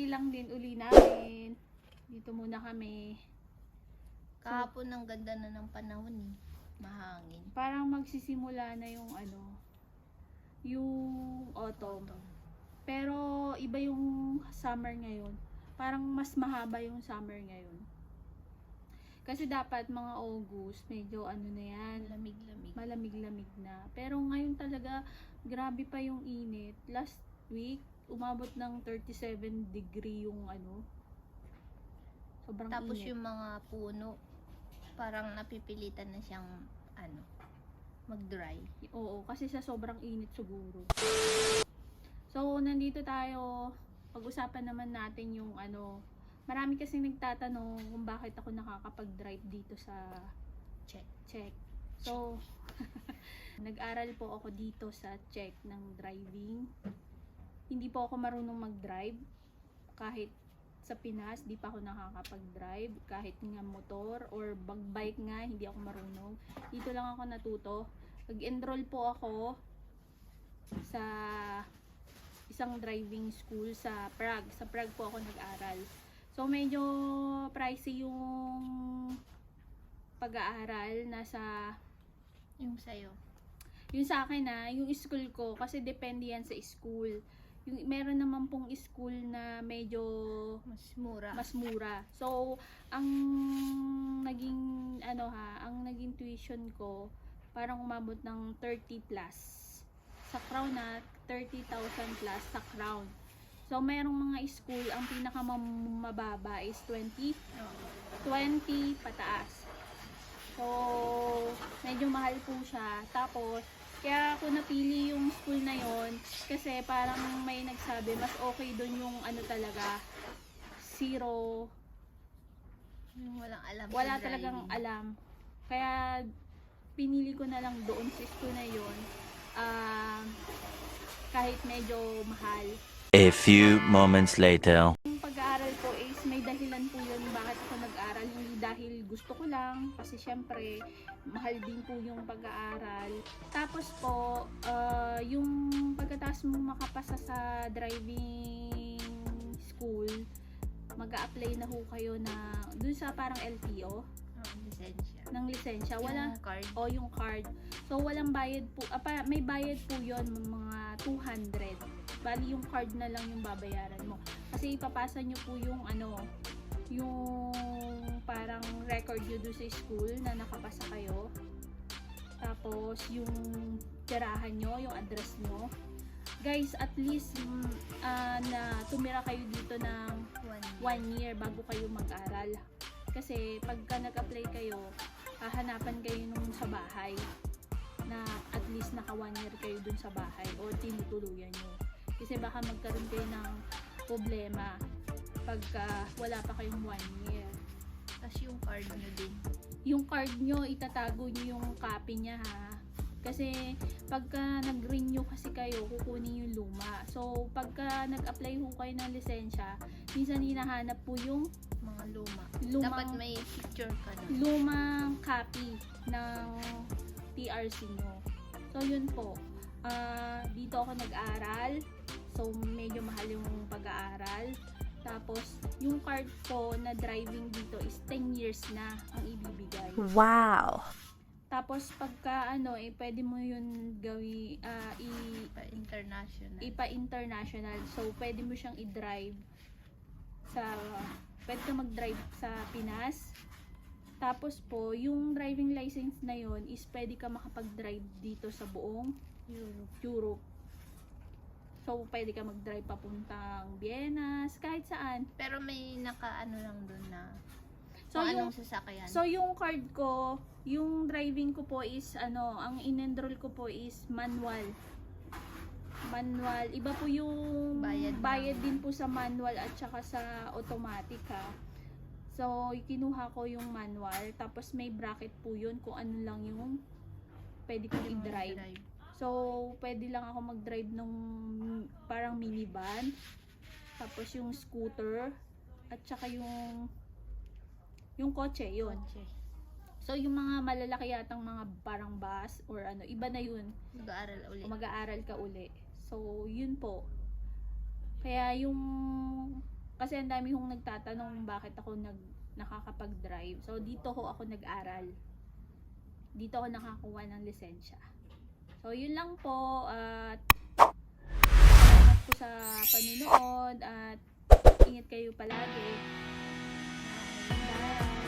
kakauwi lang din uli namin. Dito muna kami. Kahapon ang ganda na ng panahon eh. Mahangin. Parang magsisimula na yung yung autumn. Pero iba yung summer ngayon. Parang mas mahaba yung summer ngayon. Kasi dapat mga August, medyo na yan. Lamig-lamig. Malamig-lamig na. Pero ngayon talaga, grabe pa yung init. Last week, umabot ng 37 degree yung sobrang Tapos init. yung mga puno, parang napipilitan na siyang mag-dry. Oo, kasi sa sobrang init siguro. So, nandito tayo. Pag-usapan naman natin yung marami kasi nagtatanong kung bakit ako nakakapag-drive dito sa Czech. So, nag-aral po ako dito sa Czech ng driving. Hindi po ako marunong mag-drive. Kahit sa Pinas, di pa ako nakakapag-drive. Kahit nga motor or bike nga, hindi ako marunong. Dito lang ako natuto. Nag-enroll po ako sa isang driving school sa Prague. Sa Prague po ako nag-aral. So, medyo pricey yung pag-aaral. Yung sa'yo. Yung sa akin yung school ko, kasi depende yan sa school. Meron naman pong school na medyo mas mura. So, ang naging ang naging tuition ko parang umabot ng 30 plus. Sa Crown 30,000 plus sa Crown. So, merong mga school, ang pinakamababa is 20 pataas. So, medyo mahal po siya. Tapos, kaya ako napili yung school na yon kasi parang may nagsabi, mas okay doon yung talaga, zero. Yung walang alam sa Wala driving. talagang alam. Kaya, pinili ko na lang doon sa school na yon kahit medyo mahal. A few moments later. Yung pag-aaral ko is may dahilan po yun bakit ako nag-aaral. Hindi dahil gusto ko lang, kasi syempre mahal din po yung pag-aaral. Tapos po, yung pagkatapos mo makapasa sa driving school, mag-a-apply na ho kayo na dun sa parang LTO Lisensya. ng lisensya. Yung card. Yung card. So walang bayad po, may bayad po yon, mga 200. Bali yung card na lang yung babayaran mo. Kasi ipapasa nyo po yung yung parang record nyo doon sa school na nakapasa kayo. Tapos yung tirahan nyo, yung address nyo. Guys, at least na tumira kayo dito ng 1 year bago kayo mag-aral. Kasi pagka nag-apply kayo, hahanapan kayo nung sa bahay na at least naka 1 year kayo dun sa bahay o tinutuluyan nyo. Kasi baka magkaroon kayo ng problema pagka wala pa kayong 1 year. Tapos yung card nyo din. Yung card nyo, itatago nyo yung copy nya ha. Kasi pagka nag-renew kasi kayo, kukunin yung luma. So pagka nag-apply ho kayo ng lisensya, minsan hinahanap po yung Mga luma. lumang, Dapat may picture ka nun. lumang copy ng TRC nyo. So yun po. Dito ako nag-aral. So medyo mahal yung pag-aaral. Tapos yung card ko na driving dito is 10 years na ang ibibigay. Wow. Tapos pagka pwede mo yun International. ipa-international. So pwede mo siyang i-drive pwede ka mag-drive sa Pinas. Tapos po, yung driving license na yon is pwede ka makapag-drive dito sa buong Europe. So, pwede ka mag-drive papuntang Vienna, kahit saan. Pero may naka-ano lang dun na So, anong sasakyan. So, yung card ko, yung driving ko po is, ang in-enroll ko po is manual. Iba po yung bayad din po sa manual at saka sa automatic ha. So, kinuha ko yung manual, tapos may bracket po yun kung ano lang yung pwede kong i-drive. So, pwede lang ako mag-drive ng parang minivan, tapos yung scooter, at saka yung kotse, yun. So, yung mga malalaki yatang mga parang bus or iba na yun. Mag-aaral ulit. Mag-aaral ka uli. So, yun po. Kaya yung Kasi ang dami hong nagtatanong bakit ako nakakapag-drive. So, dito ho ako nag-aral. Dito ako nakakuha ng lisensya. So, yun lang po. At salamat po sa panunood. At ingat kayo palagi. Bye!